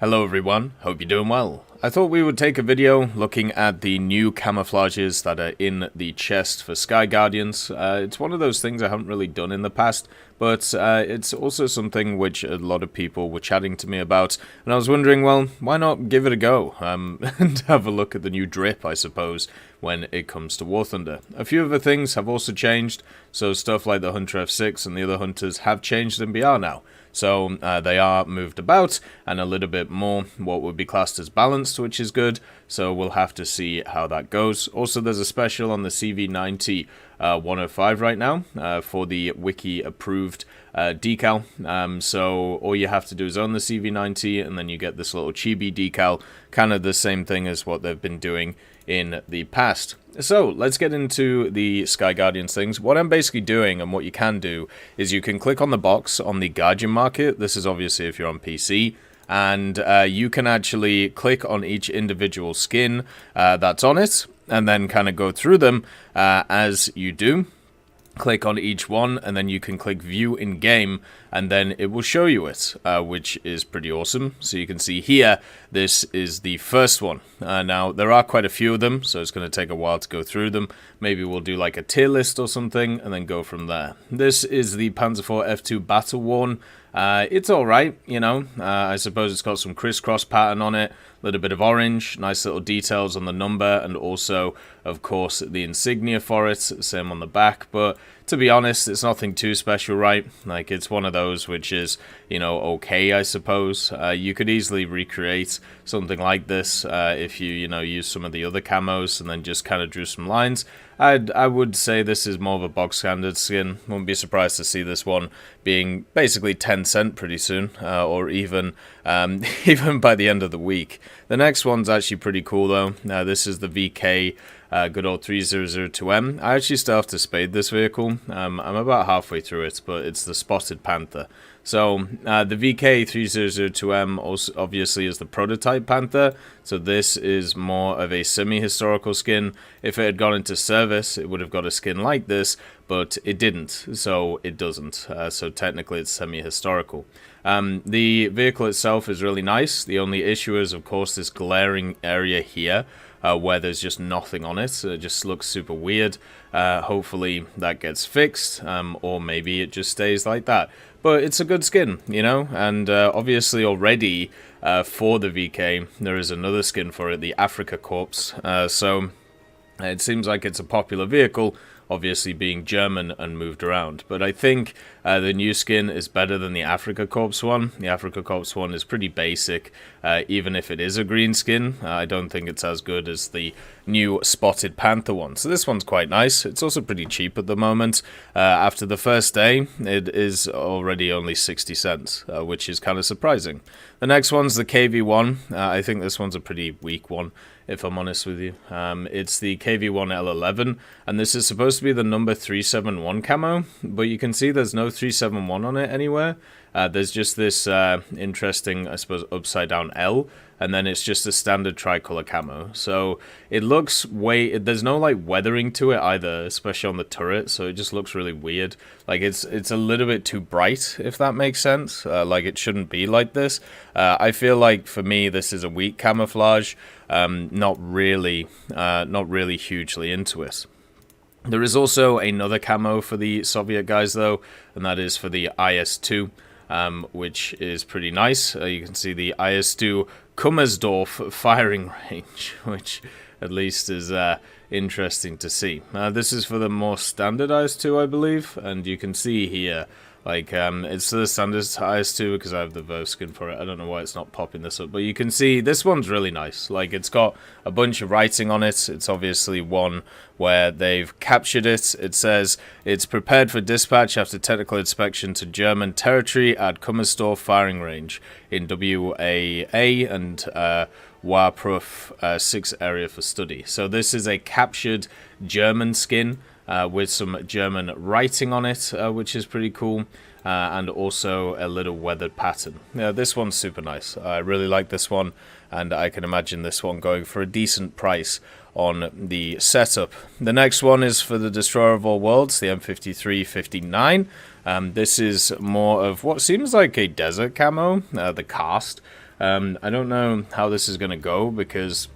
Hello everyone, hope you're doing well. I thought we would take a video looking at the new camouflages that are in the chest for Sky Guardians. It's one of those things I haven't really done in the past, but it's also something which a lot of people were chatting to me about, and I was wondering, well, why not give it a go and have a look at the new drip, I suppose, when it comes to War Thunder. A few other things have also changed, so stuff like the Hunter F6 and the other hunters have changed in BR now. So they are moved about and a little bit more what would be classed as balanced, which is good. So we'll have to see how that goes. Also, there's a special on the CV90 105 right now for the wiki approved decal. So all you have to do is own the CV90 and then you get this little chibi decal, kind of the same thing as what they've been doing in the past. So let's get into the Sky Guardians things. What I'm basically doing and what you can do is you can click on the box on the Guardian market. This is obviously if you're on PC. And you can actually click on each individual skin that's on it and then kind of go through them as you do. Click on each one and then you can click view in game and then it will show you it, which is pretty awesome. So you can see here, this is the first one. Now there are quite a few of them, so it's going to take a while to go through them. Maybe we'll do like a tier list or something and then go from there. This is the Panzer4 F2 Battle Worn. It's alright, you know, I suppose it's got some crisscross pattern on it, a little bit of orange, nice little details on the number, and also, of course, the insignia for it, same on the back, but to be honest, it's nothing too special, right? Like, it's one of those which is, you know, okay, I suppose. You could easily recreate something like this if you know, use some of the other camos and then just kind of drew some lines. I would say this is more of a bog standard skin. Wouldn't be surprised to see this one being basically 10 cent pretty soon, or even even by the end of the week. The next one's actually pretty cool though. This is the VK good old 3002M. I actually still have to spade this vehicle. I'm about halfway through it, but it's the Spotted Panther. So the VK3002M also obviously is the prototype Panther, so this is more of a semi-historical skin. If it had gone into service, it would have got a skin like this, but it didn't, so it doesn't. So technically it's semi-historical. The vehicle itself is really nice. The only issue is, of course, this glaring area here, where there's just nothing on it. It just looks super weird. Hopefully that gets fixed, or maybe it just stays like that. But it's a good skin, you know, and obviously already for the VK, there is another skin for it, the Africa Corps. So it seems like it's a popular vehicle, obviously being German and moved around. But I think the new skin is better than the Africa Corps one. The Africa Corps one is pretty basic, even if it is a green skin. I don't think it's as good as the new Spotted Panther one. So this one's quite nice. It's also pretty cheap at the moment. After the first day, it is already only 60 cents, which is kind of surprising. The next one's the KV1. I think this one's a pretty weak one, if I'm honest with you. It's the KV1L11, and this is supposed to be the number 371 camo, but you can see there's no 371 on it anywhere. There's just this interesting, I suppose, upside down L, and then it's just a standard tricolor camo. So it looks there's no like weathering to it either, especially on the turret, so it just looks really weird. Like it's a little bit too bright, if that makes sense. Like it shouldn't be like this. I feel like for me this is a weak camouflage, not really hugely into it. There is also another camo for the Soviet guys though, and that is for the IS-2. Which is pretty nice. You can see the IS-2 Kummersdorf firing range, which at least is interesting to see. This is for the more standard IS-2, I believe, and you can see here, like, it's the standard IS-2 because I have the Verve skin for it. I don't know why it's not popping this up, but you can see this one's really nice. Like, it's got a bunch of writing on it. It's obviously one where they've captured it. It says, it's prepared for dispatch after technical inspection to German territory at Kummersdorf firing range in WAA and Warproof 6 area for study. So this is a captured German skin with some German writing on it, which is pretty cool, and also a little weathered pattern. Yeah, this one's super nice. I really like this one, and I can imagine this one going for a decent price on the setup. The next one is for the Destroyer of All Worlds, the M53-59. This is more of what seems like a desert camo, the cast. I don't know how this is going to go, because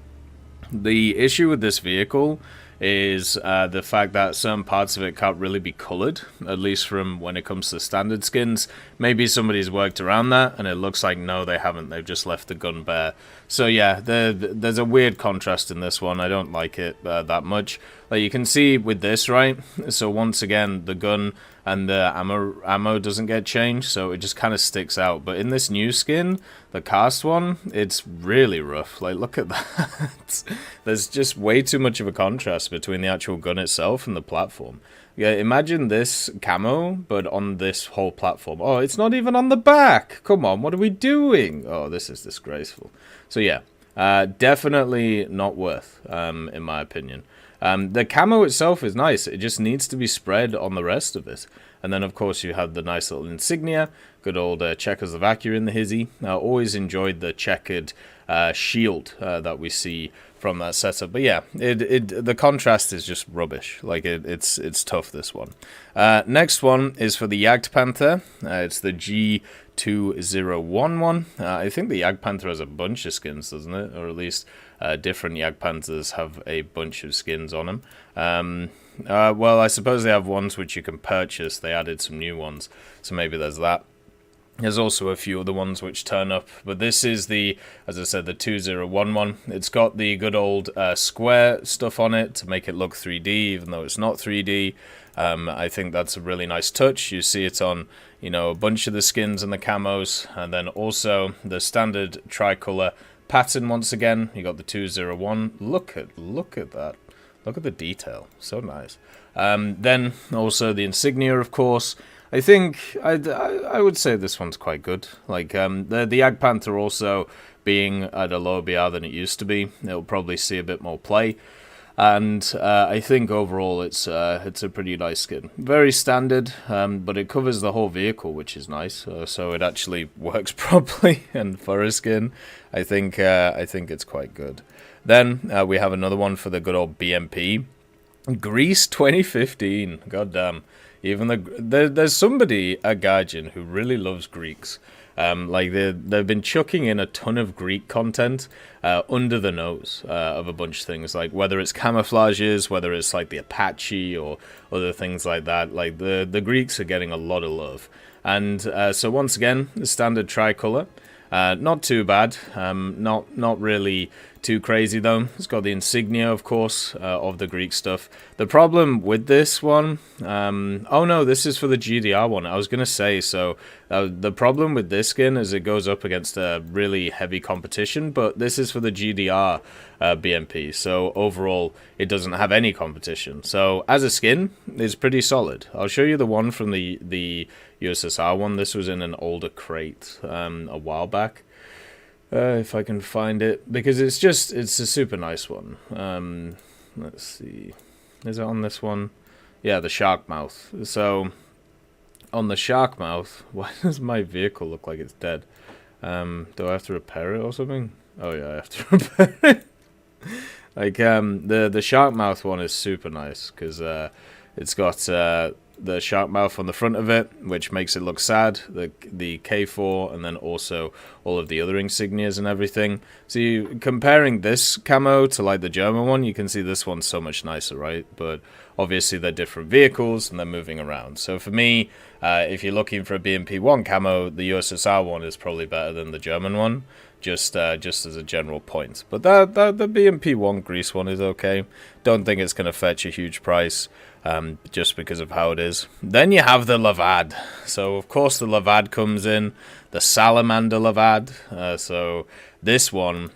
the issue with this vehicle is the fact that certain parts of it can't really be colored, at least from when it comes to standard skins. Maybe somebody's worked around that, and it looks like no, they haven't. They've just left the gun bare. So yeah, there's a weird contrast in this one. I don't like it that much. Like you can see with this, right? So once again, the gun and the ammo doesn't get changed, so it just kind of sticks out. But in this new skin, the cast one, it's really rough. Like, look at that. There's just way too much of a contrast between the actual gun itself and the platform. Yeah, imagine this camo, but on this whole platform. Oh, it's not even on the back. Come on, what are we doing? Oh, this is disgraceful. So yeah, definitely not worth, in my opinion. The camo itself is nice. It just needs to be spread on the rest of it. And then, of course, you have the nice little insignia. Good old Czechoslovakia in the hizzy. I always enjoyed the checkered shield that we see from that setup. But yeah, the contrast is just rubbish. Like, it's tough, this one. Next one is for the Jag Panther. It's the G2011. I think the Jag Panther has a bunch of skins, doesn't it? Or at least different Jag Panthers have a bunch of skins on them. Well, I suppose they have ones which you can purchase. They added some new ones, so maybe there's that. There's also a few other ones which turn up, but this is the, as I said, the 2011. It's got the good old square stuff on it to make it look 3D, even though it's not 3D. I think that's a really nice touch. You see it on, you know, a bunch of the skins and the camos, and then also the standard tricolor pattern once again. You got the 201. Look at that. Look at the detail. So nice. Then also the insignia, of course. I think I would say this one's quite good. Like the Jag Panther also being at a lower BR than it used to be, it'll probably see a bit more play. And I think overall it's a pretty nice skin. Very standard, but it covers the whole vehicle, which is nice. So it actually works properly. And for a skin, I think it's quite good. Then we have another one for the good old BMP, Greece 2015. God damn. Even there's somebody at Guardian who really loves Greeks. Like they've been chucking in a ton of Greek content under the nose of a bunch of things, like whether it's camouflages, whether it's like the Apache or other things like that. Like the Greeks are getting a lot of love, and so once again, the standard tricolor, not too bad, not really too crazy though. It's got the insignia, of course, of the Greek stuff. The problem with this one, oh no, this is for the GDR one. I was gonna say, so the problem with this skin is it goes up against a really heavy competition, but this is for the GDR BMP. So overall, it doesn't have any competition. So as a skin, it's pretty solid. I'll show you the one from the USSR one. This was in an older crate a while back. If I can find it, because it's a super nice one. Let's see, is it on this one? Yeah, the shark mouth. So on the shark mouth, why does my vehicle look like it's dead? Do I have to repair it or something? Oh yeah, I have to repair it. Like the shark mouth one is super nice because it's got the shark mouth on the front of it, which makes it look sad, the K4, and then also all of the other insignias and everything. So comparing this camo to like the German one, you can see this one's so much nicer, right? But obviously they're different vehicles and they're moving around. So for me, if you're looking for a BMP1 camo, the USSR one is probably better than the German one, just as a general point. But the BMP1 Greece one is okay. Don't think it's going to fetch a huge price. Just because of how it is. Then you have the Levad. So of course the Levad comes in, the Salamander Levad. So this one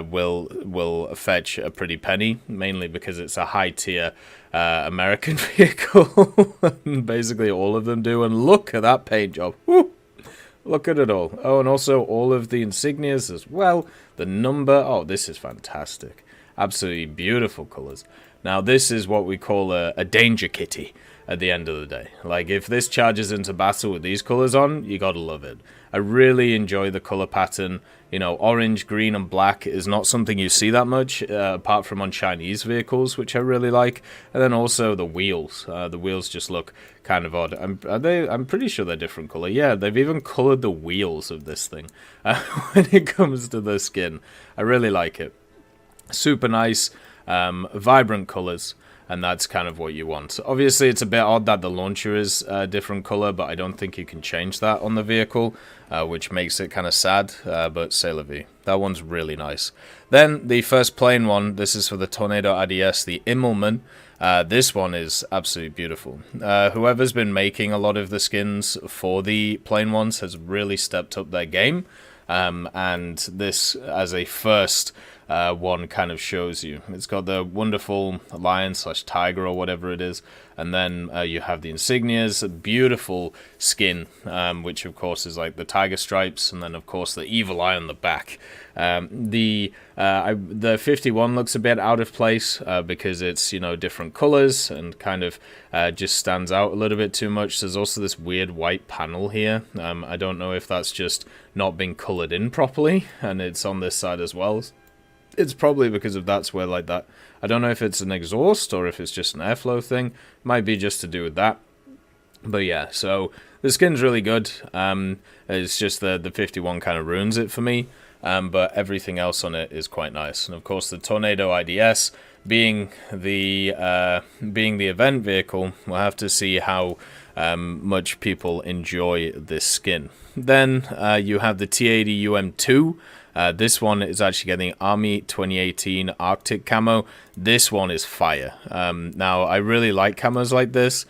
will fetch a pretty penny, mainly because it's a high tier American vehicle. Basically all of them do. And look at that paint job. Woo! Look at it all. Oh, and also all of the insignias as well. The number. Oh, this is fantastic. Absolutely beautiful colors. Now, this is what we call a danger kitty. at the end of the day. Like, if this charges into battle with these colors on, you gotta love it. I really enjoy the color pattern. You know, orange, green, and black is not something you see that much, apart from on Chinese vehicles, which I really like. And then also the wheels. The wheels just look kind of odd. I'm pretty sure they're different color. Yeah, they've even colored the wheels of this thing when it comes to the skin. I really like it. Super nice, vibrant colors. And that's kind of what you want. Obviously, it's a bit odd that the launcher is a different color, but I don't think you can change that on the vehicle, which makes it kind of sad, but c'est la vie. That one's really nice. Then, the first plain one, this is for the Tornado IDS, the Immelmann. This one is absolutely beautiful. Whoever's been making a lot of the skins for the plain ones has really stepped up their game. And this, as a first one, kind of shows you. It's got the wonderful lion/tiger or whatever it is, and then you have the insignias, a beautiful skin, which of course is like the tiger stripes, and then of course the evil eye on the back. The 51 looks a bit out of place because it's, you know, different colors and kind of just stands out a little bit too much. There's also this weird white panel here. I don't know if that's just not being colored in properly, and it's on this side as well. It's probably because of that's where, like, that, I don't know if it's an exhaust or if it's just an airflow thing. Might be just to do with that. But yeah, so the skin's really good. It's just the 51 kind of ruins it for me. But everything else on it is quite nice. And of course the Tornado IDS being the event vehicle, we'll have to see how much people enjoy this skin. Then you have the T-80 UM2. This one is actually getting Army 2018 Arctic camo. This one is fire. Now, I really like camos like this.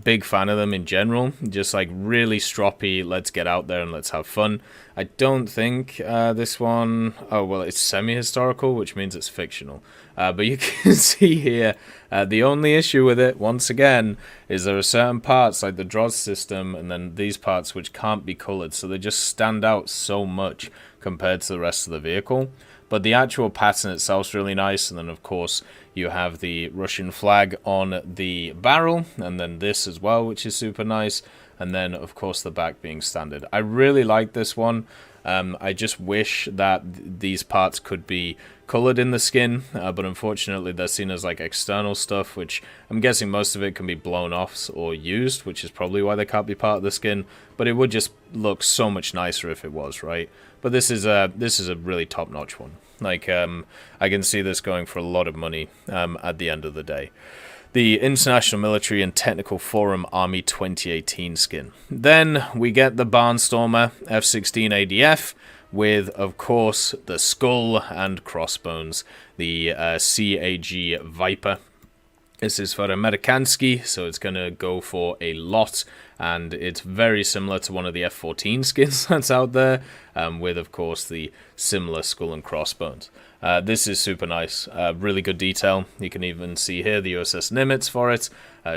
Big fan of them in general. Just like really stroppy, let's get out there and let's have fun. I don't think this one... Oh, well, it's semi-historical, which means it's fictional. But you can see here, the only issue with it, once again, is there are certain parts, like the Droz system, and then these parts which can't be colored. So they just stand out so much compared to the rest of the vehicle. But the actual pattern itself is really nice. And then, of course, you have the Russian flag on the barrel. And then this as well, which is super nice. And then, of course, the back being standard. I really like this one. I just wish that these parts could be colored in the skin, but unfortunately they're seen as like external stuff, which I'm guessing most of it can be blown off or used, which is probably why they can't be part of the skin. But it would just look so much nicer if it was, right? But this is a really top-notch one. Like, I can see this going for a lot of money at the end of the day. The International Military and Technical Forum Army 2018 skin. Then we get the Barnstormer F-16 ADF with, of course, the skull and crossbones, the CAG Viper. This is for Amerikanski, so it's going to go for a lot, and it's very similar to one of the F-14 skins that's out there, with, of course, the similar skull and crossbones. This is super nice, really good detail. You can even see here the USS Nimitz for it,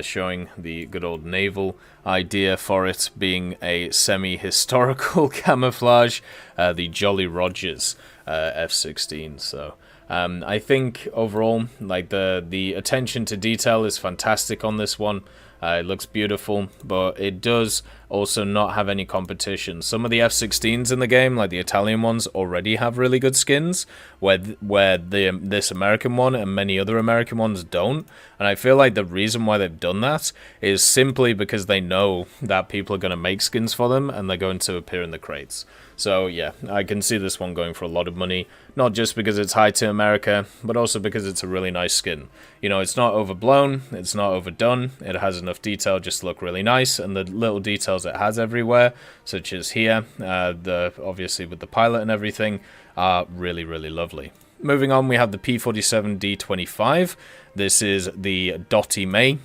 showing the good old naval idea for it being a semi-historical camouflage, the Jolly Rogers F-16, so... I think overall, like the attention to detail is fantastic on this one. It looks beautiful, but it does also not have any competition. Some of the F-16s in the game, like the Italian ones, already have really good skins, where this American one and many other American ones don't. And I feel like the reason why they've done that is simply because they know that people are going to make skins for them and they're going to appear in the crates. So yeah, I can see this one going for a lot of money, not just because it's high to America, but also because it's a really nice skin. You know, it's not overblown, it's not overdone, it has enough detail just to look really nice, and the little details it has everywhere, such as here, obviously with the pilot and everything, are really, really lovely. Moving on, we have the P-47D-25. This is the Dottie May.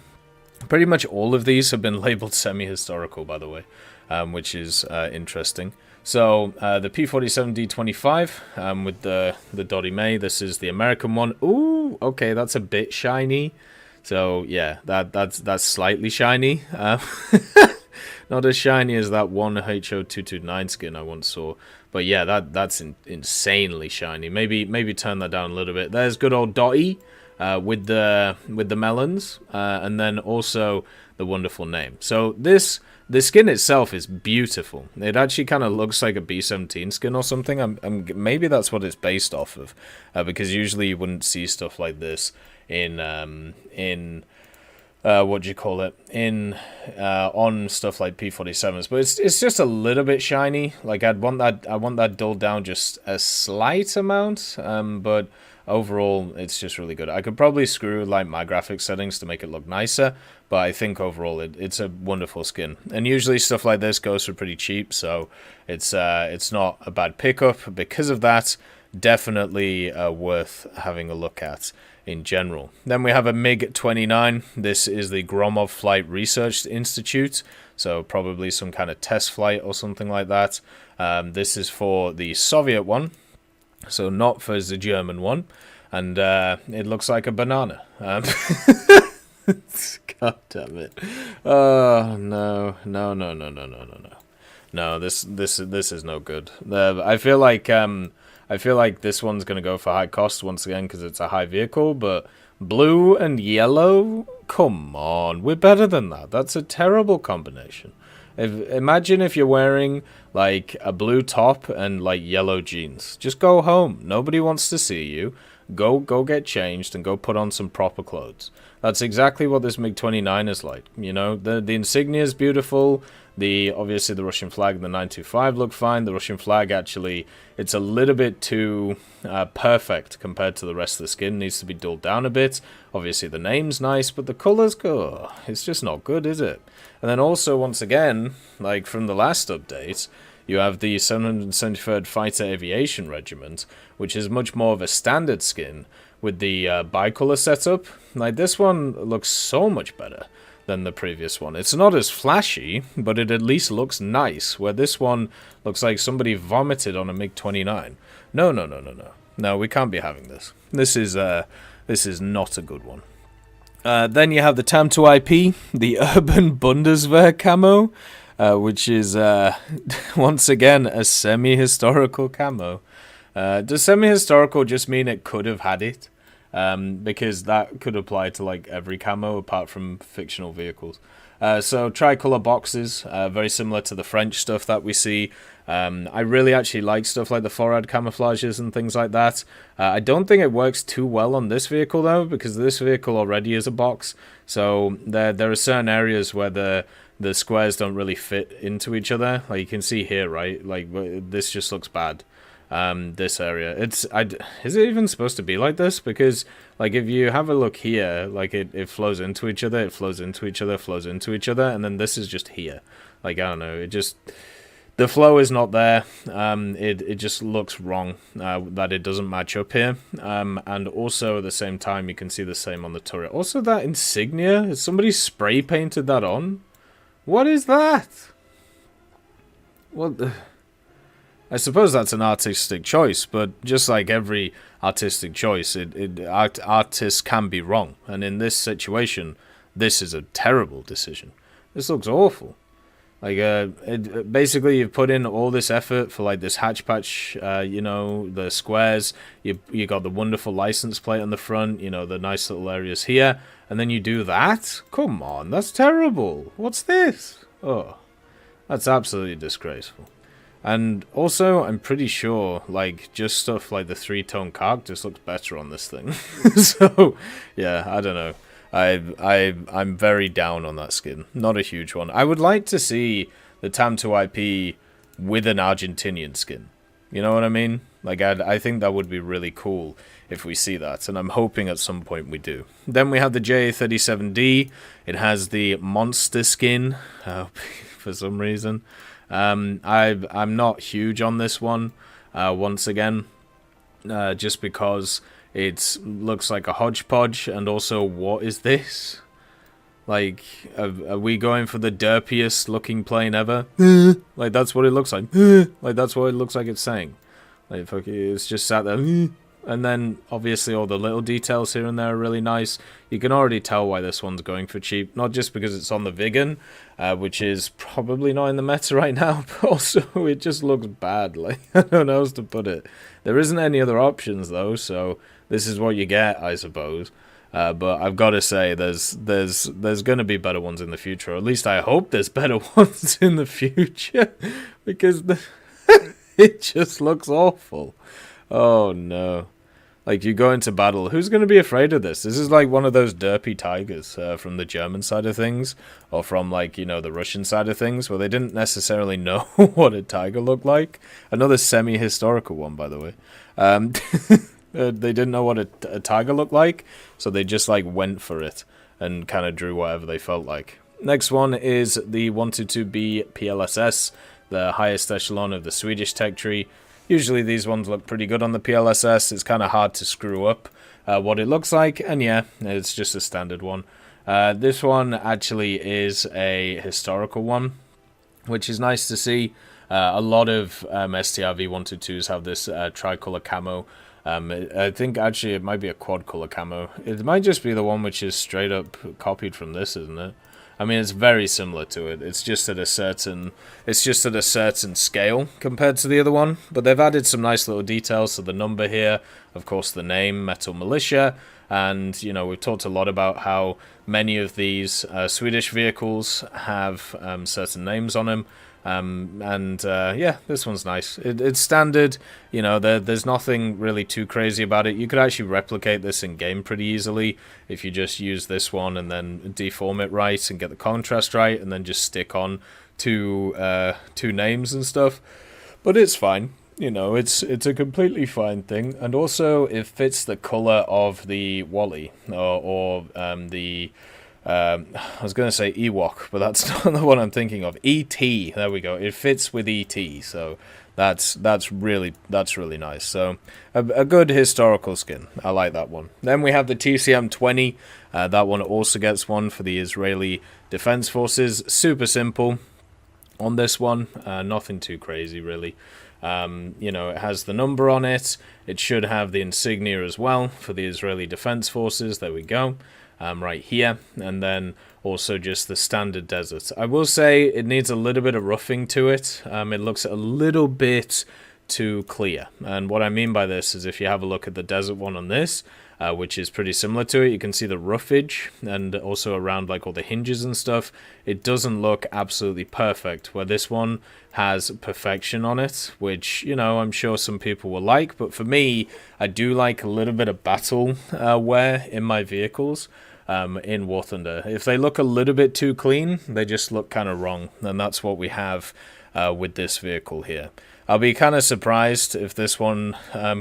Pretty much all of these have been labeled semi-historical, by the way, which is interesting. So, the P-47D-25 with the Dottie May, this is the American one. Ooh, okay, that's a bit shiny. So, yeah, that's slightly shiny. Not as shiny as that one HO229 skin I once saw. But yeah, that's insanely shiny. Maybe turn that down a little bit. There's good old Dottie. with the melons, and then also the wonderful name. So the skin itself is beautiful. It actually kind of looks like a B-17 skin or something. Maybe that's what it's based off of, because usually you wouldn't see stuff like this in what do you call it, on stuff like P-47s, but it's just a little bit shiny. Like I want that dulled down just a slight amount, but overall it's just really good. I could probably screw like my graphics settings to make it look nicer, but I think overall it's a wonderful skin. And usually stuff like this goes for pretty cheap, so it's not a bad pickup. Because of that, definitely worth having a look at in general. Then we have a MiG-29. This is the Gromov Flight Research Institute, so probably some kind of test flight or something like that. This is for the Soviet one, so not for the German one, and it looks like a banana. God damn it! Oh no! No, this is no good. I feel like this one's gonna go for high cost once again because it's a high vehicle, but blue and yellow, come on, we're better than that. That's a terrible combination. Imagine if you're wearing like a blue top and like yellow jeans. Just go home. Nobody wants to see you. Go get changed and go put on some proper clothes. That's exactly what this MiG-29 is like. You know, the insignia is beautiful. Obviously the Russian flag and the 925 look fine. The Russian flag actually, it's a little bit too perfect compared to the rest of the skin. Needs to be dulled down a bit. Obviously the name's nice, but the colors go. It's just not good, is it? And then also once again, like from the last update, you have the 773rd Fighter Aviation Regiment, which is much more of a standard skin with the bicolor setup. Like this one looks so much better than the previous one. It's not as flashy, but it at least looks nice, where this one looks like somebody vomited on a MiG-29. No, we can't be having this. This is not a good one. Then you have the TAM2IP, the Urban Bundeswehr camo, which is once again a semi-historical camo. Does semi-historical just mean it could have had it? Because that could apply to like every camo apart from fictional vehicles. So tricolor boxes, very similar to the French stuff that we see. I really actually like stuff like the FORAD camouflages and things like that. I don't think it works too well on this vehicle though, because this vehicle already is a box. So there are certain areas where the squares don't really fit into each other. Like you can see here, right? Like this just looks bad. This area, is it even supposed to be like this? Because like if you have a look here, like it flows into each other, it flows into each other, flows into each other, and then this is just here. Like I don't know, it just, the flow is not there. It just looks wrong that it doesn't match up here. And also at the same time you can see the same on the turret. Also that insignia, has somebody spray painted that on? What is that? What the? I suppose that's an artistic choice, but just like every artistic choice, artists can be wrong. And in this situation, this is a terrible decision. This looks awful. Like, basically you've put in all this effort for like this hatch patch, you know, the squares. You got the wonderful license plate on the front, you know, the nice little areas here, and then you do that? Come on, that's terrible. What's this? Oh, that's absolutely disgraceful. And also, I'm pretty sure, like, just stuff like the three-tone CAG just looks better on this thing. So, yeah, I don't know. I'm very down on that skin. Not a huge one. I would like to see the TAM2IP with an Argentinian skin. You know what I mean? Like, I think that would be really cool if we see that, and I'm hoping at some point we do. Then we have the JA-37D. It has the monster skin, for some reason. I'm not huge on this one, once again, just because it looks like a hodgepodge, and also, what is this? Like, are we going for the derpiest looking plane ever? Like, that's what it looks like. Like, that's what it looks like it's saying. Like, it's just sat there. And then, obviously, all the little details here and there are really nice. You can already tell why this one's going for cheap. Not just because it's on the Vigan, which is probably not in the meta right now, but also it just looks bad. Like, I don't know how else to put it. There isn't any other options, though, so this is what you get, I suppose. But I've got to say, there's going to be better ones in the future. Or at least I hope there's better ones in the future, because it just looks awful. Oh no. Like, you go into battle, who's going to be afraid of this? This is like one of those Derpy Tigers from the German side of things, or from, like, you know, the Russian side of things, where they didn't necessarily know what a tiger looked like. Another semi-historical one, by the way. They didn't know what a tiger looked like, so they just, like, went for it and kind of drew whatever they felt like. Next one is the 122B PLSS, the highest echelon of the Swedish tech tree. Usually these ones look pretty good on the PLSS. It's kind of hard to screw up what it looks like, and yeah, it's just a standard one. This one actually is a historical one, which is nice to see. A lot of STRV 122s have this tricolor camo. I think actually it might be a quad color camo. It might just be the one which is straight up copied from this, isn't it? I mean, it's very similar to it. It's just at a certain scale compared to the other one. But they've added some nice little details. So the number here, of course, the name, Metal Militia, and you know, we've talked a lot about how many of these Swedish vehicles have certain names on them. Yeah, this one's nice. It's standard, you know, there's nothing really too crazy about it. You could actually replicate this in game pretty easily if you just use this one and then deform it right and get the contrast right and then just stick on two names and stuff. But it's fine. You know, it's a completely fine thing, and also it fits the color of the Wally or the I was going to say Ewok, but that's not the one I'm thinking of. E.T. There we go. It fits with E.T. So that's really nice. So a good historical skin. I like that one. Then we have the TCM-20. That one also gets one for the Israeli Defense Forces. Super simple on this one. Nothing too crazy really. You know, it has the number on it. It should have the insignia as well for the Israeli Defense Forces. There we go. Right here, and then also just the standard desert. I will say it needs a little bit of roughing to it. It looks a little bit too clear, and what I mean by this is if you have a look at the desert one on this, which is pretty similar to it, you can see the roughage and also around like all the hinges and stuff. It doesn't look absolutely perfect, where this one has perfection on it, which, you know, I'm sure some people will like, but for me, I do like a little bit of battle wear in my vehicles. In War Thunder. If they look a little bit too clean, they just look kind of wrong, and that's what we have with this vehicle here. I'll be kind of surprised if this one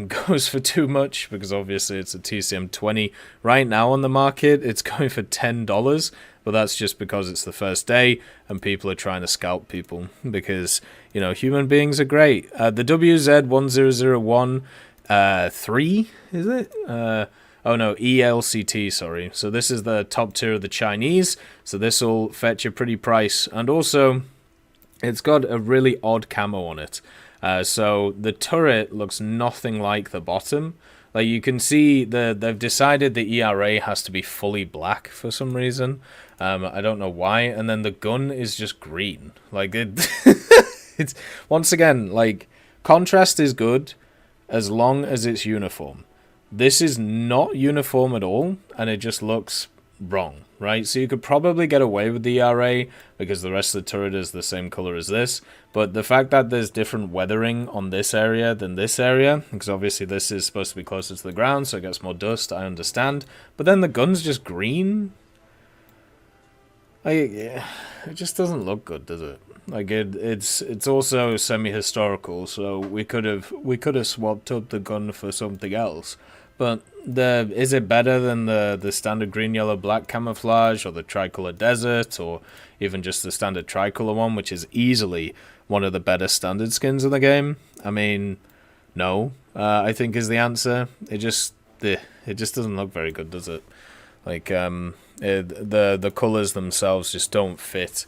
goes for too much, because obviously it's a TCM-20. Right now on the market, it's going for $10, but that's just because it's the first day, and people are trying to scalp people, because, you know, human beings are great. The WZ-1001 3, is it? Oh no, ELCT, sorry. So this is the top tier of the Chinese, so this will fetch a pretty price. And also, it's got a really odd camo on it. So the turret looks nothing like the bottom. Like, you can see they've decided the ERA has to be fully black for some reason. I don't know why. And then the gun is just green. Like, it's once again, like, contrast is good as long as it's uniform. This is not uniform at all, and it just looks wrong, right? So you could probably get away with the ERA because the rest of the turret is the same color as this, but the fact that there's different weathering on this area than this area, because obviously this is supposed to be closer to the ground, so it gets more dust, I understand, but then the gun's just green? It just doesn't look good, does it? Like, it's also semi-historical, so we could have swapped up the gun for something else. But is it better than the standard green, yellow, black camouflage, or the tricolor desert, or even just the standard tricolor one, which is easily one of the better standard skins in the game? I mean, no, I think is the answer. It just doesn't look very good, does it? Like, the colors themselves just don't fit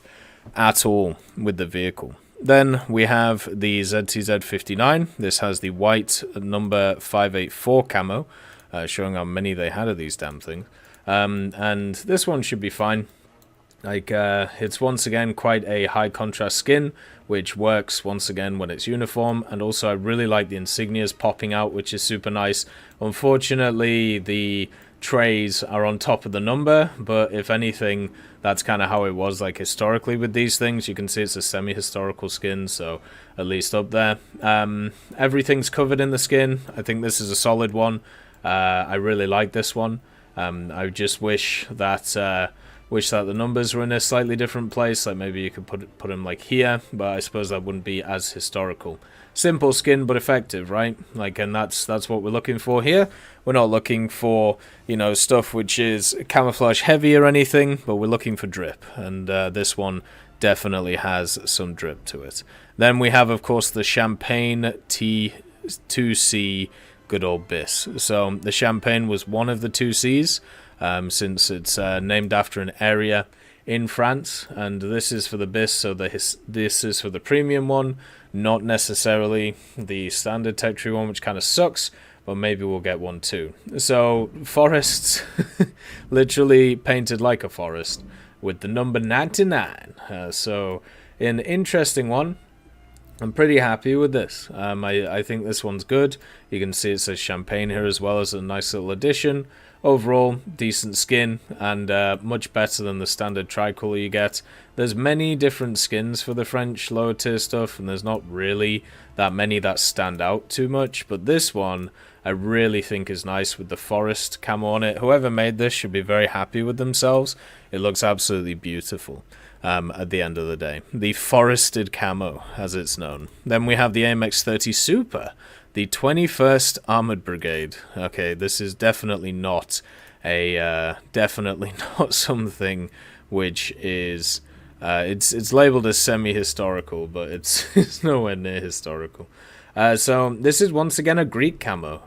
at all with the vehicle. Then we have the ZTZ-59. This has the white number 584 camo, showing how many they had of these damn things. And this one should be fine. Like, it's once again quite a high contrast skin, which works once again when it's uniform. And also I really like the insignias popping out, which is super nice. Unfortunately, the trays are on top of the number, but if anything, that's kind of how it was like historically with these things. You can see it's a semi-historical skin, so at least up there. Everything's covered in the skin. I think this is a solid one. I really like this one. I just wish that the numbers were in a slightly different place. Like maybe you could put them like here, but I suppose that wouldn't be as historical. Simple skin, but effective, right? Like, and that's what we're looking for here. We're not looking for, you know, stuff which is camouflage heavy or anything, but we're looking for drip, and this one definitely has some drip to it. Then we have, of course, the Champagne T2C good old bis. So the Champagne was one of the 2Cs, since it's named after an area in France, and this is for the bis, so this is for the premium one, not necessarily the standard tech tree one, which kind of sucks, but maybe we'll get one too. So forests, literally painted like a forest with the number 99. So an interesting one. I'm pretty happy with this. I think this one's good. You can see it says Champagne here as well as a nice little addition. Overall, decent skin, and much better than the standard tricolor you get. There's many different skins for the French lower tier stuff, and there's not really that many that stand out too much, but this one I really think is nice with the forest camo on it. Whoever made this should be very happy with themselves. It looks absolutely beautiful. At the end of the day, the forested camo, as it's known. Then we have the AMX-30 Super, the 21st Armored Brigade. Okay, this is definitely not something which is, it's labeled as semi-historical, but it's nowhere near historical. So this is once again a Greek camo.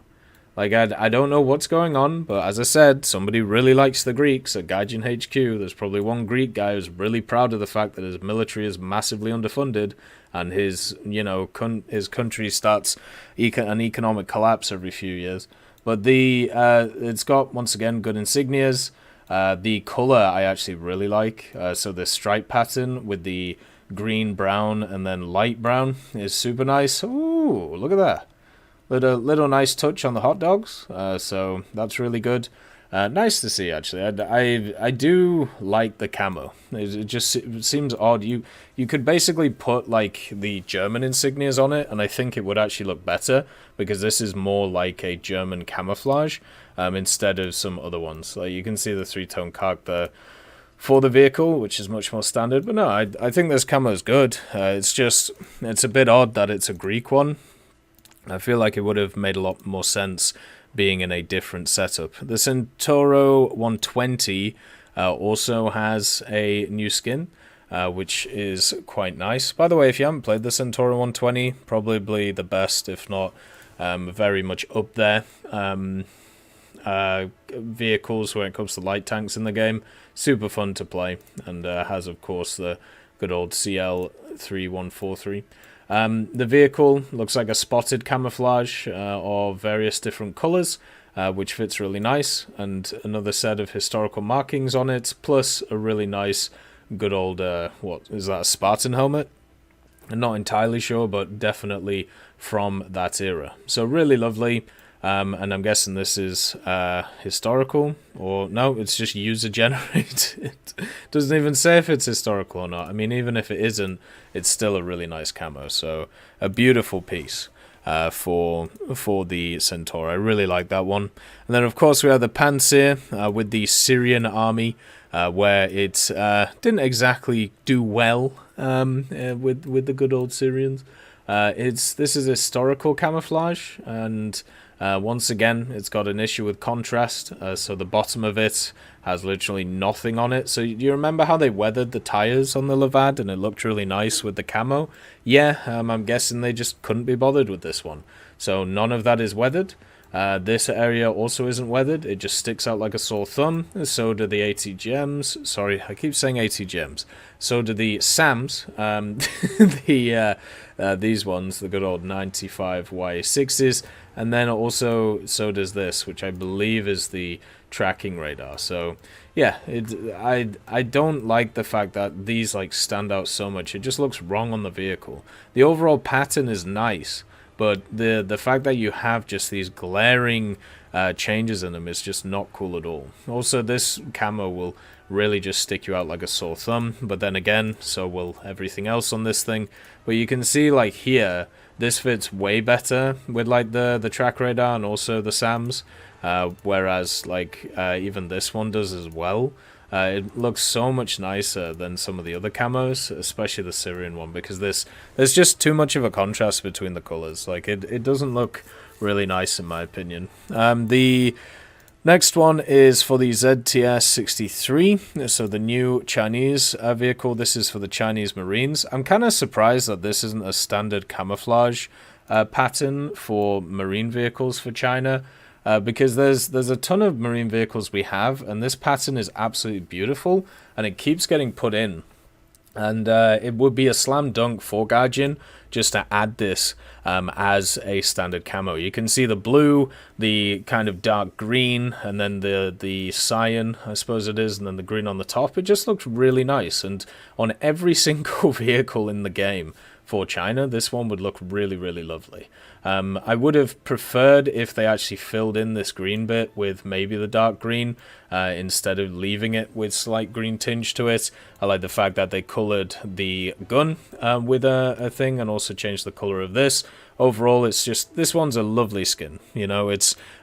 Like, I don't know what's going on, but as I said, somebody really likes the Greeks at Gaijin HQ. There's probably one Greek guy who's really proud of the fact that his military is massively underfunded, and his, you know, his country starts an economic collapse every few years. But it's got, once again, good insignias. The color I actually really like. So the stripe pattern with the green, brown, and then light brown is super nice. Ooh, look at that. Little nice touch on the hot dogs, so that's really good. Nice to see, actually. I do like the camo. It seems odd. You could basically put like the German insignias on it, and I think it would actually look better, because this is more like a German camouflage instead of some other ones. Like, you can see the 3-tone CAG there for the vehicle, which is much more standard. But no, I think this camo is good. It's a bit odd that it's a Greek one. I feel like it would have made a lot more sense being in a different setup. The Centaur 120 also has a new skin, which is quite nice. By the way, if you haven't played the Centaur 120, probably the best, if not very much up there. Vehicles when it comes to light tanks in the game. Super fun to play, and has, of course, the good old CL3143. The vehicle looks like a spotted camouflage of various different colors, which fits really nice, and another set of historical markings on it, plus a really nice good old, what is that, a Spartan helmet? I'm not entirely sure, but definitely from that era. So really lovely. And I'm guessing this is historical, or no, it's just user generated. Doesn't even say if it's historical or not. I mean, even if it isn't, it's still a really nice camo. So a beautiful piece for the Centaur. I really like that one. And then of course we have the Panzer with the Syrian Army, where it didn't exactly do well with the good old Syrians. This is historical camouflage, and once again, it's got an issue with contrast, so the bottom of it has literally nothing on it. So do you remember how they weathered the tires on the Levad and it looked really nice with the camo? Yeah, I'm guessing they just couldn't be bothered with this one. So none of that is weathered. This area also isn't weathered. It just sticks out like a sore thumb. So do the ATGMs. Sorry, I keep saying ATGMs. So do the SAMs. These ones, the good old 95 Y6s. And then also, so does this, which I believe is the tracking radar. So yeah, I don't like the fact that these like stand out so much. It just looks wrong on the vehicle. The overall pattern is nice, but the fact that you have just these glaring changes in them is just not cool at all. Also, this camo will really just stick you out like a sore thumb, but then again, so will everything else on this thing. But you can see, like, here, this fits way better with, like, the track radar and also the SAMs, whereas, like, even this one does as well. It looks so much nicer than some of the other camos, especially the Syrian one, because there's just too much of a contrast between the colors. Like, it doesn't look really nice in my opinion. The next one is for the ZTS-63, so the new Chinese vehicle. This is for the Chinese Marines. I'm kind of surprised that this isn't a standard camouflage pattern for marine vehicles for China. Because there's a ton of marine vehicles we have, and this pattern is absolutely beautiful, and it keeps getting put in. And it would be a slam dunk for Guardian just to add this as a standard camo. You can see the blue, the kind of dark green, and then the cyan, I suppose it is, and then the green on the top. It just looks really nice, and on every single vehicle in the game for China, this one would look really, really lovely. I would have preferred if they actually filled in this green bit with maybe the dark green instead of leaving it with slight green tinge to it. I like the fact that they colored the gun with a thing and also changed the color of this. Overall, it's just, this one's a lovely skin, you know,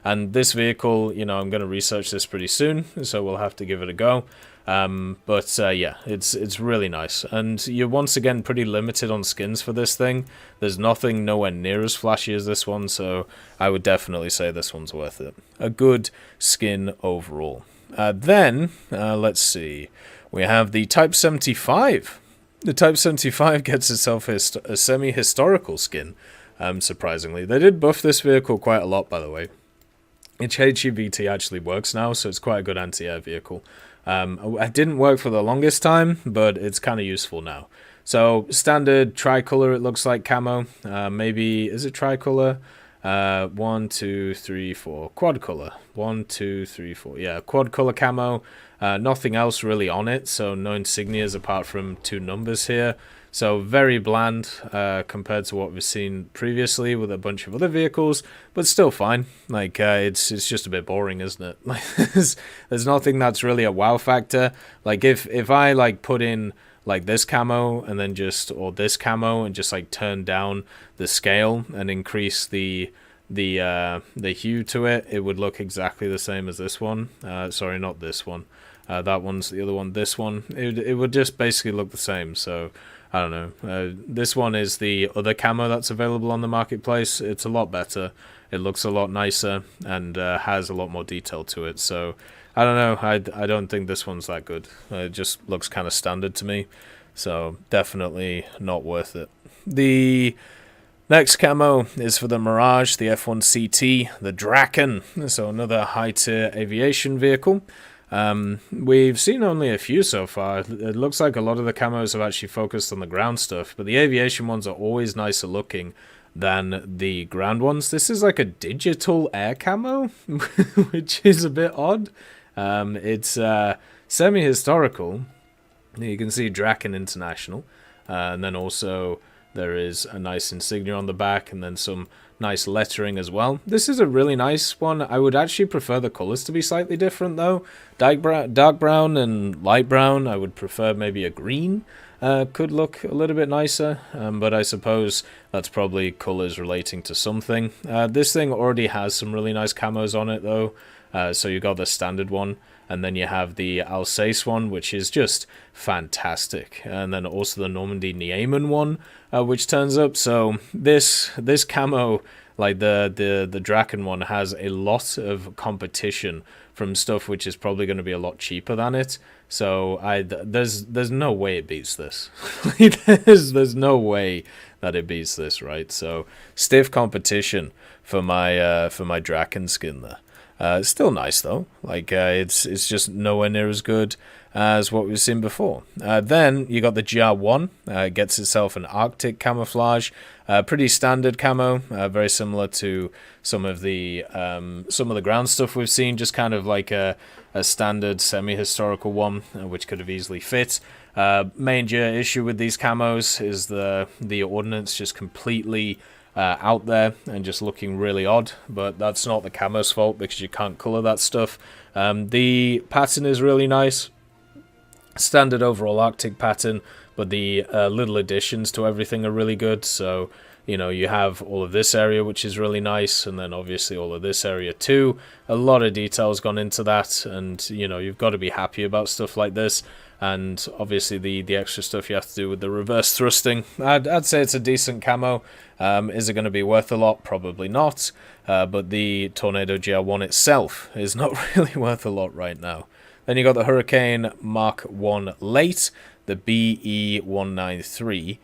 and this vehicle, you know, I'm going to research this pretty soon, so we'll have to give it a go. Yeah, it's really nice, and you're once again pretty limited on skins for this thing. There's nothing nowhere near as flashy as this one, so I would definitely say this one's worth it. A good skin overall. Let's see, we have the Type 75. The Type 75 gets itself a semi-historical skin, surprisingly. They did buff this vehicle quite a lot, by the way. Its HEVT actually works now, so it's quite a good anti-air vehicle. It didn't work for the longest time, but it's kind of useful now. So, standard tricolor, it looks like camo. Maybe, is it tricolor? 1, 2, 3, 4. Quad color. 1, 2, 3, 4. Yeah, quad color camo. Nothing else really on it, so no insignias apart from 2 numbers here. So very bland compared to what we've seen previously with a bunch of other vehicles, but still fine. Like it's just a bit boring, isn't it? Like there's nothing that's really a wow factor. Like if I like put in like this camo and then or this camo and just like turn down the scale and increase the hue to it, it would look exactly the same as this one. Sorry, not this one. That one's the other one. This one, it would just basically look the same. So I don't know. This one is the other camo that's available on the marketplace. It's a lot better. It looks a lot nicer and has a lot more detail to it. So I don't know. I don't think this one's that good. It just looks kind of standard to me. So definitely not worth it. The next camo is for the Mirage, the F1CT, the Draken. So another high-tier aviation vehicle. We've seen only a few so far. It looks like a lot of the camos have actually focused on the ground stuff, but the aviation ones are always nicer looking than the ground ones. This is like a digital air camo, which is a bit odd. It's semi-historical. You can see Draken International, and then also there is a nice insignia on the back, and then some nice lettering as well. This is a really nice one. I would actually prefer the colors to be slightly different though. Dark brown and light brown. I would prefer maybe a green. Could look a little bit nicer, but I suppose that's probably colors relating to something. This thing already has some really nice camos on it though. So you got the standard one, and then you have the Alsace one, which is just fantastic, and then also the Normandy Niemen one, which turns up. So this camo, like the Draken one, has a lot of competition from stuff which is probably going to be a lot cheaper than it. So there's no way it beats this. there's no way that it beats this, right? So stiff competition for my Draken skin there. It's still nice though. Like it's just nowhere near as good as what we've seen before. Then you got the GR1. Gets itself an Arctic camouflage. Pretty standard camo. Very similar to some of the ground stuff we've seen. Just kind of like a standard semi-historical one, which could have easily fit. Major issue with these camos is the ordnance just completely out there and just looking really odd, but that's not the camo's fault because you can't color that stuff. The pattern is really nice, standard overall Arctic pattern, but the little additions to everything are really good. So, you know, you have all of this area, which is really nice, and then obviously all of this area too. A lot of details gone into that, and, you know, you've got to be happy about stuff like this. And obviously the extra stuff you have to do with the reverse thrusting. I'd say it's a decent camo. Is it going to be worth a lot? Probably not. But the Tornado GR1 itself is not really worth a lot right now. Then you got the Hurricane Mark I Late, the BE193.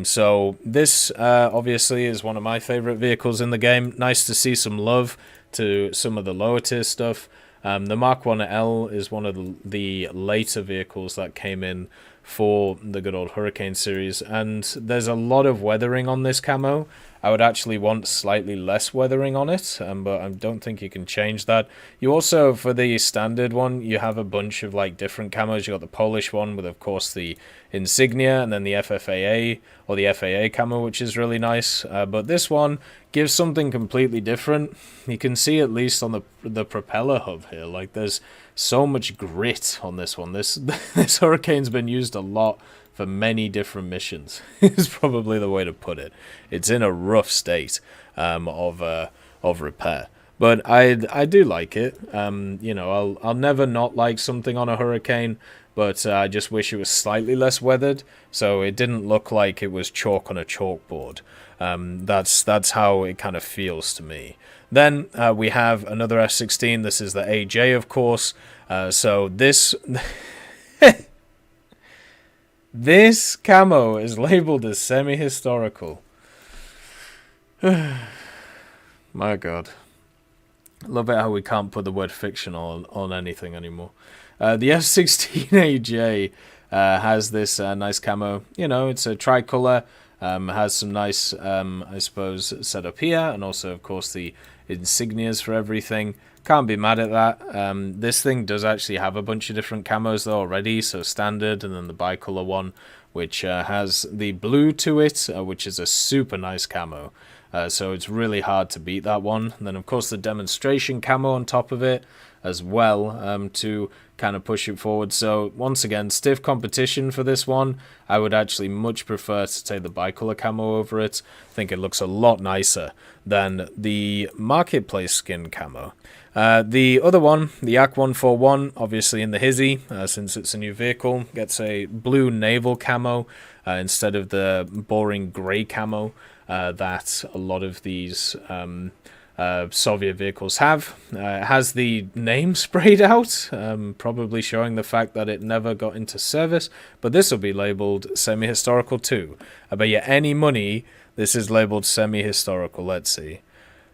So this obviously is one of my favorite vehicles in the game. Nice to see some love to some of the lower tier stuff. The Mark 1L is one of the later vehicles that came in for the good old Hurricane series, and there's a lot of weathering on this camo. I would actually want slightly less weathering on it, but I don't think you can change that. You also, for the standard one, you have a bunch of like different camos. You got the Polish one with, of course, the insignia, and then the FFAA or the FAA camo, which is really nice. But this one gives something completely different. You can see at least on the propeller hub here, like there's so much grit on this one. This Hurricane's been used a lot for many different missions. Is probably the way to put it. It's in a rough state of repair, but I do like it. You know, I'll never not like something on a Hurricane, but I just wish it was slightly less weathered, so it didn't look like it was chalk on a chalkboard. That's how it kind of feels to me. Then we have another F-16. This is the AJ, of course. So this this camo is labeled as semi-historical. My God. Love it how we can't put the word fiction on anything anymore. The F-16 AJ has this nice camo. You know, it's a tricolor. Has some nice, I suppose, setup here, and also, of course, the insignias for everything. Can't be mad at that. This thing does actually have a bunch of different camos though already, so standard, and then the bicolor one, which has the blue to it, which is a super nice camo. So it's really hard to beat that one. And then, of course, the demonstration camo on top of it as well, to kind of push it forward. So once again, stiff competition for this one. I would actually much prefer to take the bicolor camo over it. I think it looks a lot nicer than the marketplace skin camo. The other one, the Jag 141, obviously in the hizzy, since it's a new vehicle, gets a blue naval camo instead of the boring grey camo that a lot of these Soviet vehicles have. It has the name sprayed out, probably showing the fact that it never got into service, but this will be labeled semi-historical too. I bet you any money this is labeled semi-historical. Let's see.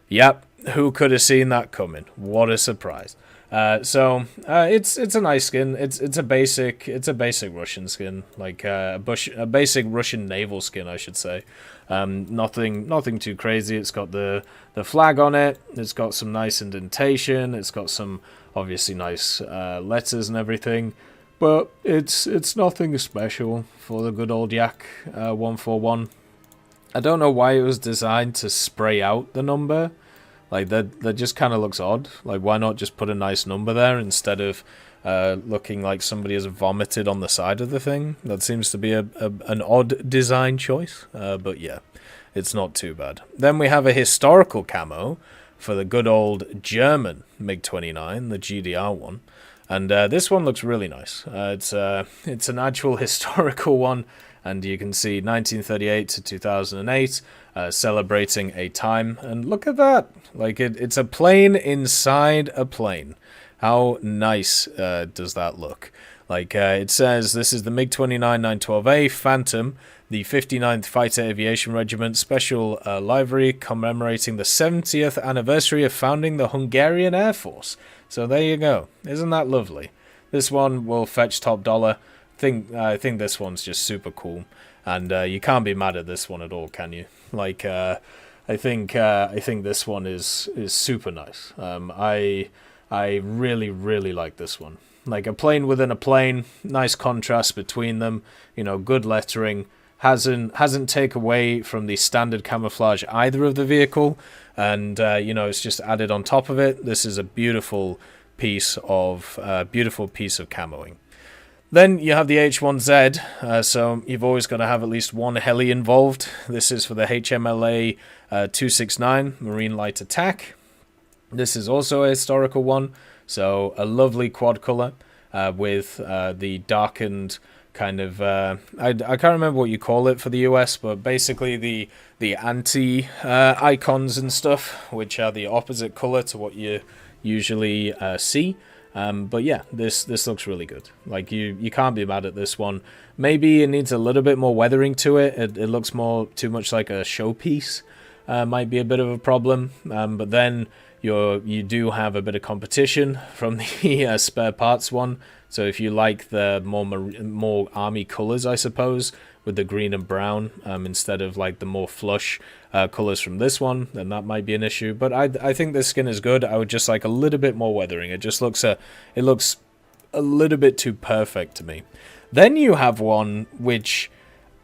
Yep, who could have seen that coming? What a surprise. So it's a nice skin. It's a basic Russian skin, like a basic Russian naval skin, I should say. Nothing too crazy. It's got the flag on it. It's got some nice indentation. It's got some obviously nice letters and everything. But it's nothing special for the good old Jak 141. I don't know why it was designed to spray out the number. Like, that just kind of looks odd. Like, why not just put a nice number there instead of looking like somebody has vomited on the side of the thing? That seems to be an odd design choice. But yeah, it's not too bad. Then we have a historical camo for the good old German MiG-29, the GDR one. And this one looks really nice. It's an actual historical one. And you can see 1938 to 2008, celebrating a time. And look at that. Like, it's a plane inside a plane. How nice does that look? Like, it says this is the MiG-29 912A Phantom, the 59th Fighter Aviation Regiment Special Livery, commemorating the 70th anniversary of founding the Hungarian Air Force. So there you go. Isn't that lovely? This one will fetch top dollar. I think this one's just super cool, and you can't be mad at this one at all, can you? Like, I think this one is super nice. I really like this one. Like a plane within a plane, nice contrast between them. You know, good lettering, hasn't taken away from the standard camouflage either of the vehicle, and you know, it's just added on top of it. This is a beautiful piece of camoing. Then you have the H1Z, so you've always got to have at least one heli involved. This is for the HMLA 269 Marine Light Attack. This is also a historical one, so a lovely quad color with the darkened kind of I can't remember what you call it for the US, but basically the anti icons and stuff, which are the opposite color to what you usually see. But yeah, this looks really good. Like, you can't be mad at this one. Maybe it needs a little bit more weathering to it. It looks too much like a showpiece. Might be a bit of a problem. But then you do have a bit of competition from the spare parts one. So if you like the more army colors, I suppose, with the green and brown instead of like the more flush colors from this one, then that might be an issue. But I think this skin is good. I would just like a little bit more weathering. It just looks it looks a little bit too perfect to me. Then you have one which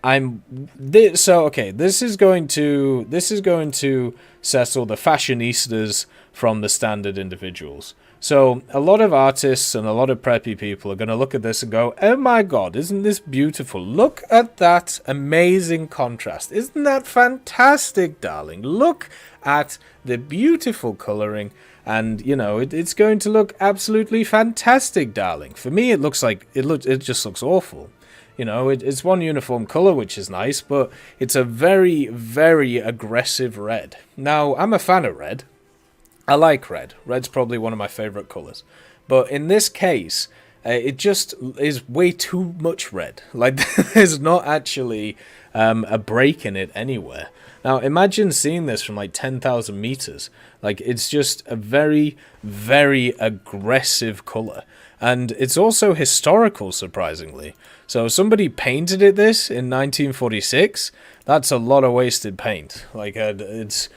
this is going to Cecil the fashionistas from the standard individuals. So a lot of artists and a lot of preppy people are going to look at this and go, oh my god, isn't this beautiful? Look at that amazing contrast. Isn't that fantastic, darling? Look at the beautiful coloring, and you know, it's going to look absolutely fantastic, darling. For me, it just looks awful. You know, it's one uniform color, which is nice, but it's a very, very aggressive red. Now, I'm a fan of red. I like red. Red's probably one of my favorite colors. But in this case, it just is way too much red. Like, there's not actually a break in it anywhere. Now, imagine seeing this from like 10,000 meters. Like, it's just a very, very aggressive color. And it's also historical, surprisingly. So somebody painted this in 1946. That's a lot of wasted paint. Like, it's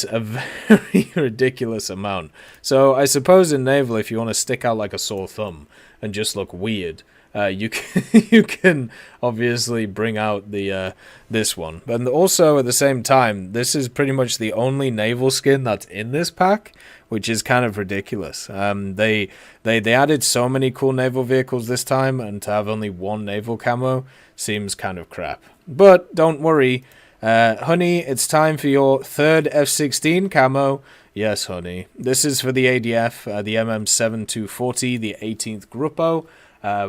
a very ridiculous amount. So I suppose in naval, if you want to stick out like a sore thumb and just look weird, you can obviously bring out the this one. But also at the same time, this is pretty much the only naval skin that's in this pack, which is kind of ridiculous. They added so many cool naval vehicles this time, and to have only one naval camo seems kind of crap. But don't worry, honey, it's time for your third F-16 camo. Yes, honey. This is for the ADF, the MM7240, the 18th Gruppo.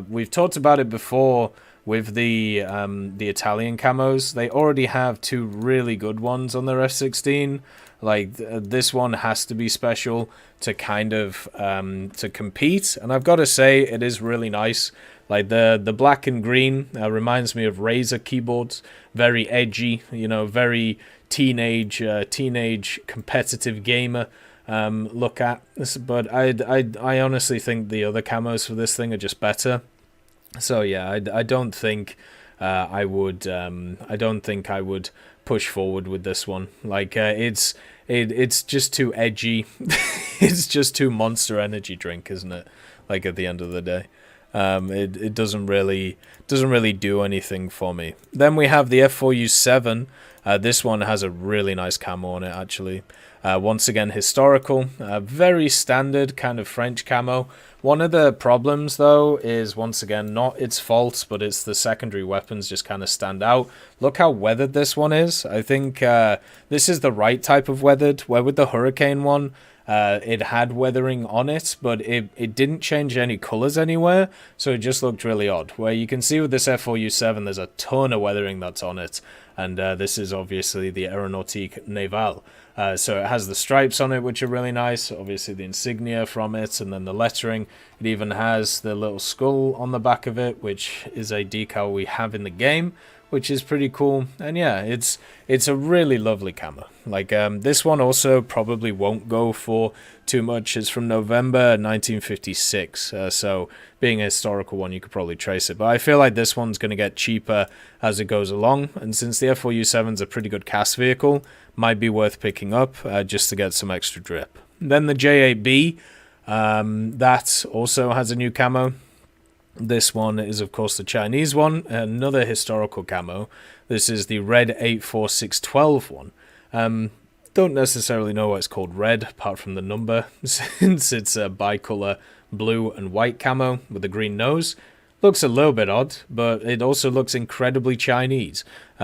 We've talked about it before with the Italian camos. They already have two really good ones on their F-16. Like, this one has to be special to kind of to compete, and I've got to say it is really nice. Like, the black and green reminds me of Razer keyboards, very edgy, you know, very teenage competitive gamer look at this. But I honestly think the other camos for this thing are just better. So yeah, I don't think I would push forward with this one. Like, it's just too edgy. It's just too Monster Energy drink, isn't it? Like, at the end of the day, it doesn't really do anything for me. Then we have the F4U7. This one has a really nice camo on it, actually. Once again, historical, very standard kind of French camo. One of the problems, though, is, once again, not its fault, but it's the secondary weapons just kind of stand out. Look how weathered this one is. I think this is the right type of weathered, where with the Hurricane one, it had weathering on it, but it didn't change any colors anywhere, so it just looked really odd. Where you can see with this F4U7, there's a ton of weathering that's on it, and this is obviously the Aeronautique Naval. So it has the stripes on it, which are really nice, obviously the insignia from it, and then the lettering. It even has the little skull on the back of it, which is a decal we have in the game, which is pretty cool. And yeah, it's a really lovely camo. Like, this one also probably won't go for too much. It's from November 1956, so being a historical one, you could probably trace it. But I feel like this one's going to get cheaper as it goes along, and since the F4U7 is a pretty good cast vehicle, might be worth picking up just to get some extra drip. Then the J8B, that also has a new camo. This one is, of course, the Chinese one, another historical camo. This is the red 84612 one. Don't necessarily know why it's called red, apart from the number, since it's a bicolor blue and white camo with a green nose. Looks a little bit odd, but it also looks incredibly Chinese,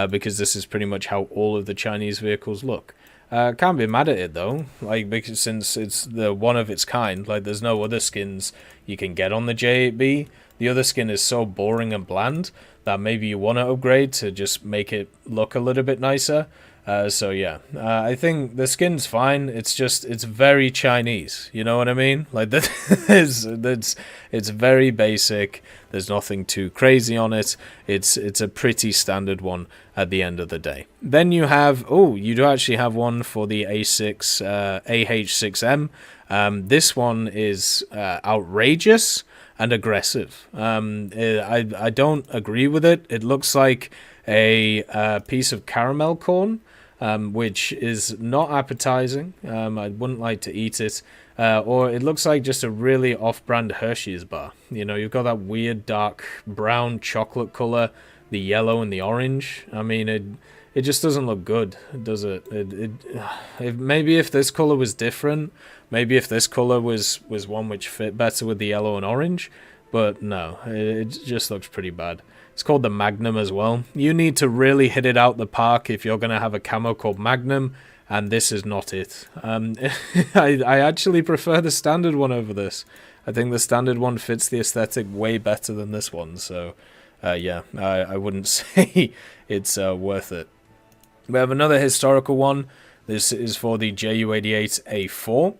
because this is pretty much how all of the Chinese vehicles look. Can't be mad at it though, like, because since it's the one of its kind, like there's no other skins you can get on the J8B. The other skin is so boring and bland that maybe you want to upgrade to just make it look a little bit nicer. So yeah, I think the skin's fine. It's just, it's very Chinese. You know what I mean? Like it's very basic. There's nothing too crazy on it. It's a pretty standard one at the end of the day. Then you have, oh, you do actually have one for the AH6M. This one is outrageous and aggressive. I don't agree with it. It looks like a piece of caramel corn, which is not appetizing. I wouldn't like to eat it. Or it looks like just a really off-brand Hershey's bar. You know, you've got that weird dark brown chocolate color, the yellow and the orange. I mean, it just doesn't look good, does it? Maybe if this color was different, maybe if this color was one which fit better with the yellow and orange, but no, it just looks pretty bad. It's called the Magnum as well. You need to really hit it out the park if you're going to have a camo called Magnum, and this is not it. I actually prefer the standard one over this. I think the standard one fits the aesthetic way better than this one, so yeah, I wouldn't say it's worth it. We have another historical one. This is for the Ju-88A4.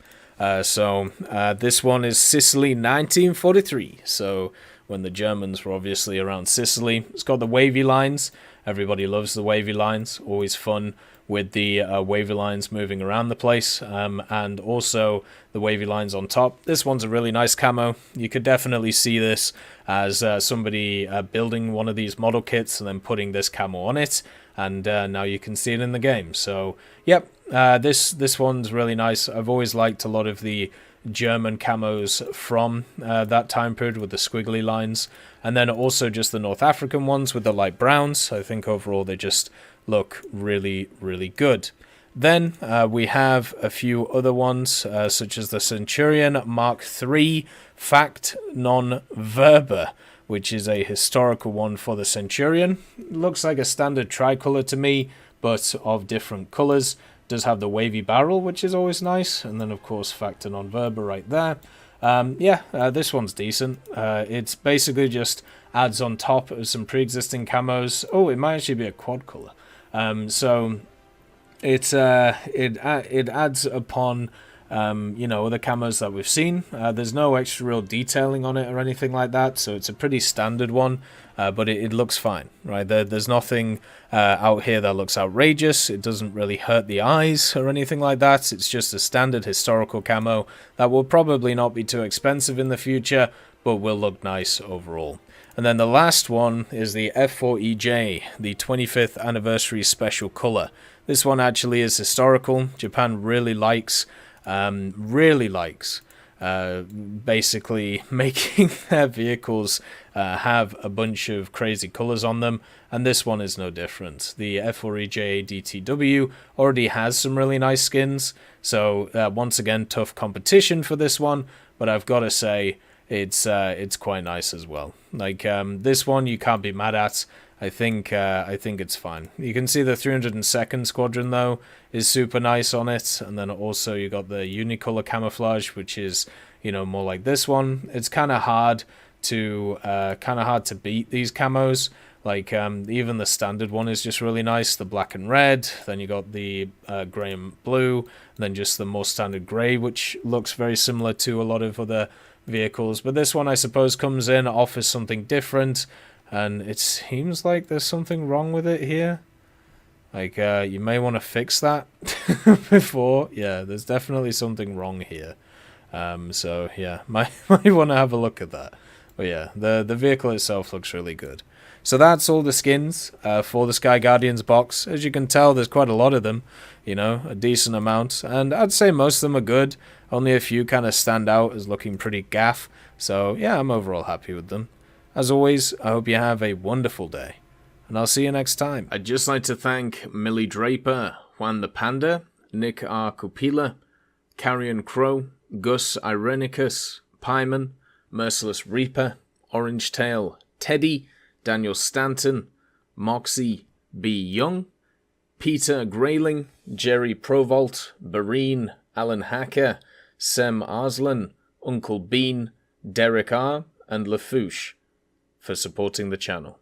This one is Sicily 1943. So when the Germans were obviously around Sicily. It's got the wavy lines. Everybody loves the wavy lines. Always fun with the wavy lines moving around the place. And also the wavy lines on top. This one's a really nice camo. You could definitely see this as somebody building one of these model kits and then putting this camo on it. And now you can see it in the game. So, yep, this one's really nice. I've always liked a lot of the German camos from that time period with the squiggly lines. And then also just the North African ones with the light browns. I think overall they just look really, really good. Then we have a few other ones, such as the Centurion Mark III Fact Non-Verba, which is a historical one for the Centurion. Looks like a standard tricolor to me, but of different colors. Does have the wavy barrel, which is always nice. And then, of course, Factor Non-Verba right there. This one's decent. It's basically just adds on top of some pre-existing camos. Oh, it might actually be a quad color. So it adds upon other camos that we've seen. There's no extra real detailing on it or anything like that, so it's a pretty standard one, but it looks fine, right? There's nothing out here that looks outrageous. It doesn't really hurt the eyes or anything like that. It's just a standard historical camo that will probably not be too expensive in the future, but will look nice overall. And then the last one is the F4EJ, the 25th anniversary special color. This one actually is historical. Japan really likes basically making their vehicles have a bunch of crazy colors on them, and this one is no different. The F4EJ DTW already has some really nice skins, so once again, tough competition for this one, but I've got to say it's quite nice as well. Like this one you can't be mad at. I think it's fine. You can see the 302nd Squadron though is super nice on it, and then also you got the unicolor camouflage, which is more like this one. It's kind of hard to beat these camos. Like even the standard one is just really nice, the black and red. Then you got the grey and blue, and then just the more standard grey, which looks very similar to a lot of other vehicles. But this one I suppose comes in, offers something different. And it seems like there's something wrong with it here. Like, you may want to fix that before. Yeah, there's definitely something wrong here. So, yeah, might want to have a look at that. But yeah, the vehicle itself looks really good. So that's all the skins for the Sky Guardians box. As you can tell, there's quite a lot of them. A decent amount. And I'd say most of them are good. Only a few kind of stand out as looking pretty gaff. So, yeah, I'm overall happy with them. As always, I hope you have a wonderful day, and I'll see you next time. I'd just like to thank Millie Draper, Juan the Panda, Nick R. Cupila, Carrion Crow, Gus Irenicus, Pyman, Merciless Reaper, Orange Tail, Teddy, Daniel Stanton, Moxie B. Young, Peter Grayling, Jerry Provolt, Bareen, Alan Hacker, Sem Arslan, Uncle Bean, Derek R., and Lafouche for supporting the channel.